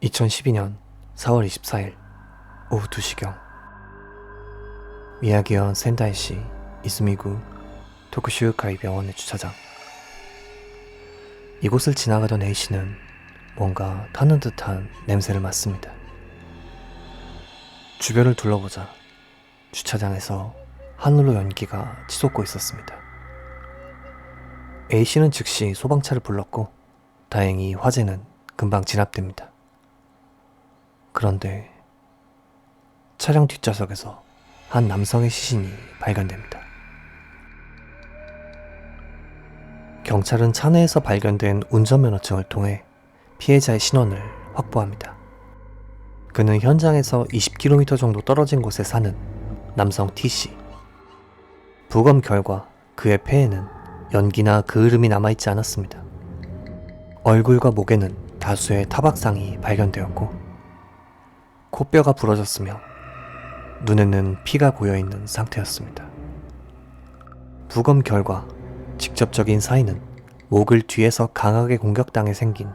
2012년 4월 24일 오후 2시경 미야기현 센다이시 이즈미구 토쿠슈우카이 병원의 주차장. 이곳을 지나가던 A씨는 뭔가 타는 듯한 냄새를 맡습니다. 주변을 둘러보자 주차장에서 하늘로 연기가 치솟고 있었습니다. A씨는 즉시 소방차를 불렀고 다행히 화재는 금방 진압됩니다. 그런데 차량 뒷좌석에서 한 남성의 시신이 발견됩니다. 경찰은 차 내에서 발견된 운전면허증을 통해 피해자의 신원을 확보합니다. 그는 현장에서 20km 정도 떨어진 곳에 사는 남성 T씨. 부검 결과 그의 폐에는 연기나 그을음이 남아있지 않았습니다. 얼굴과 목에는 다수의 타박상이 발견되었고 코뼈가 부러졌으며 눈에는 피가 고여있는 상태였습니다. 부검 결과 직접적인 사인은 목을 뒤에서 강하게 공격당해 생긴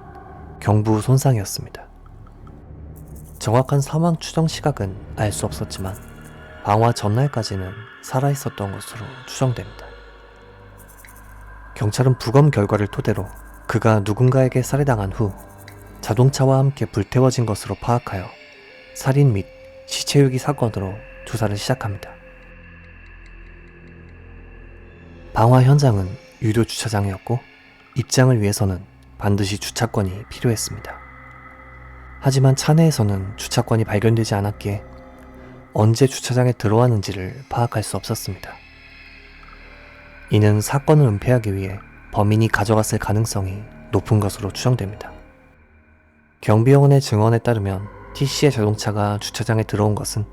경부 손상이었습니다. 정확한 사망 추정 시각은 알 수 없었지만 방화 전날까지는 살아있었던 것으로 추정됩니다. 경찰은 부검 결과를 토대로 그가 누군가에게 살해당한 후 자동차와 함께 불태워진 것으로 파악하여 살인 및 시체유기 사건으로 조사를 시작합니다. 방화 현장은 유료 주차장이었고 입장을 위해서는 반드시 주차권이 필요했습니다. 하지만 차 내에서는 주차권이 발견되지 않았기에 언제 주차장에 들어왔는지를 파악할 수 없었습니다. 이는 사건을 은폐하기 위해 범인이 가져갔을 가능성이 높은 것으로 추정됩니다. 경비원의 증언에 따르면 T씨의 자동차가 주차장에 들어온 것은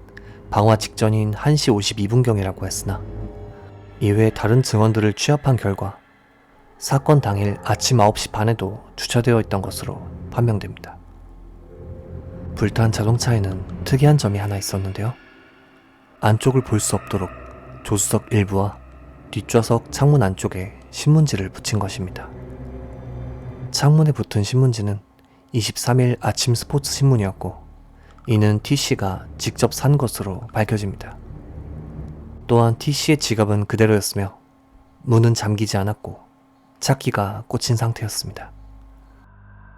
방화 직전인 1시 52분경이라고 했으나 이외에 다른 증언들을 취합한 결과 사건 당일 아침 9시 반에도 주차되어 있던 것으로 판명됩니다. 불탄 자동차에는 특이한 점이 하나 있었는데요. 안쪽을 볼 수 없도록 조수석 일부와 뒷좌석 창문 안쪽에 신문지를 붙인 것입니다. 창문에 붙은 신문지는 23일 아침 스포츠 신문이었고 이는 T씨가 직접 산 것으로 밝혀집니다. 또한 T씨의 지갑은 그대로였으며 문은 잠기지 않았고 차키가 꽂힌 상태였습니다.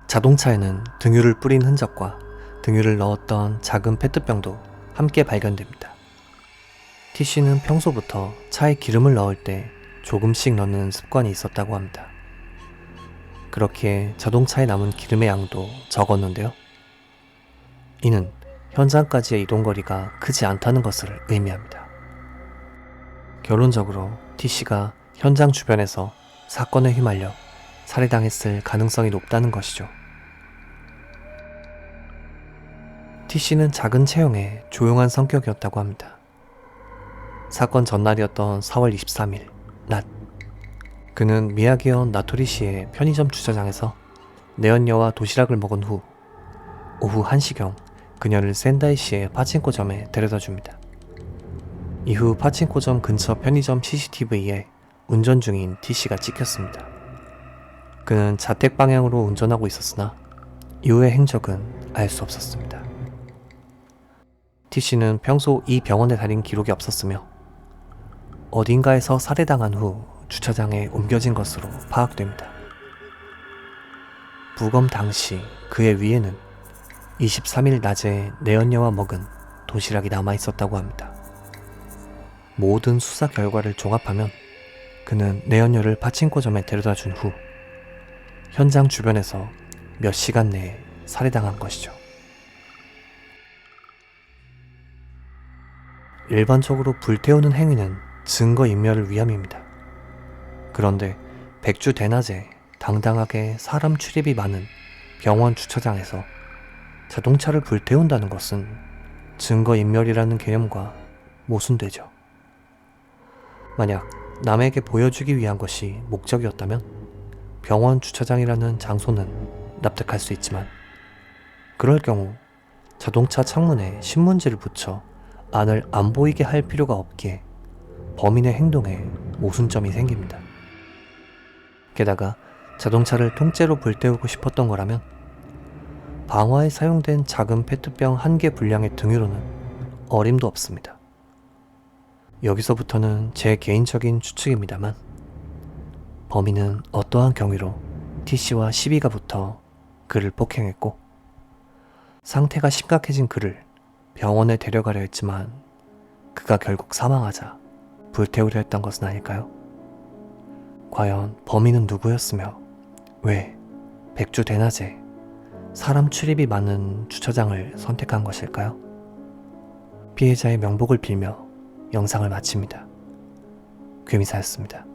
자동차에는 등유를 뿌린 흔적과 등유를 넣었던 작은 페트병도 함께 발견됩니다. T씨는 평소부터 차에 기름을 넣을 때 조금씩 넣는 습관이 있었다고 합니다. 그렇기에 자동차에 남은 기름의 양도 적었는데요. 이는 현장까지의 이동거리가 크지 않다는 것을 의미합니다. 결론적으로 T씨가 현장 주변에서 사건에 휘말려 살해당했을 가능성이 높다는 것이죠. T씨는 작은 체형에 조용한 성격이었다고 합니다. 사건 전날이었던 4월 23일 낮, 그는 미야기현 나토리시의 편의점 주차장에서 내연녀와 도시락을 먹은 후 오후 1시경 그녀를 센다이시의 파친코점에 데려다 줍니다. 이후 파친코점 근처 편의점 CCTV에 운전 중인 T씨가 찍혔습니다. 그는 자택 방향으로 운전하고 있었으나 이후의 행적은 알 수 없었습니다. T씨는 평소 이 병원에 다닌 기록이 없었으며 어딘가에서 살해당한 후 주차장에 옮겨진 것으로 파악됩니다. 부검 당시 그의 위에는 23일 낮에 내연녀와 먹은 도시락이 남아있었다고 합니다. 모든 수사 결과를 종합하면 그는 내연녀를 파친코점에 데려다 준 후 현장 주변에서 몇 시간 내에 살해당한 것이죠. 일반적으로 불태우는 행위는 증거인멸을 위함입니다. 그런데 백주 대낮에 당당하게 사람 출입이 많은 병원 주차장에서 자동차를 불태운다는 것은 증거인멸이라는 개념과 모순되죠. 만약 남에게 보여주기 위한 것이 목적이었다면 병원 주차장이라는 장소는 납득할 수 있지만 그럴 경우 자동차 창문에 신문지를 붙여 안을 안 보이게 할 필요가 없기에 범인의 행동에 모순점이 생깁니다. 게다가 자동차를 통째로 불태우고 싶었던 거라면 방화에 사용된 작은 페트병 1개 분량의 등유로는 어림도 없습니다. 여기서부터는 제 개인적인 추측입니다만 범인은 어떠한 경위로 T씨와 시비가 붙어 그를 폭행했고 상태가 심각해진 그를 병원에 데려가려 했지만 그가 결국 사망하자 불태우려 했던 것은 아닐까요? 과연 범인은 누구였으며 왜 백주 대낮에 사람 출입이 많은 주차장을 선택한 것일까요? 피해자의 명복을 빌며 영상을 마칩니다. 괴미사였습니다.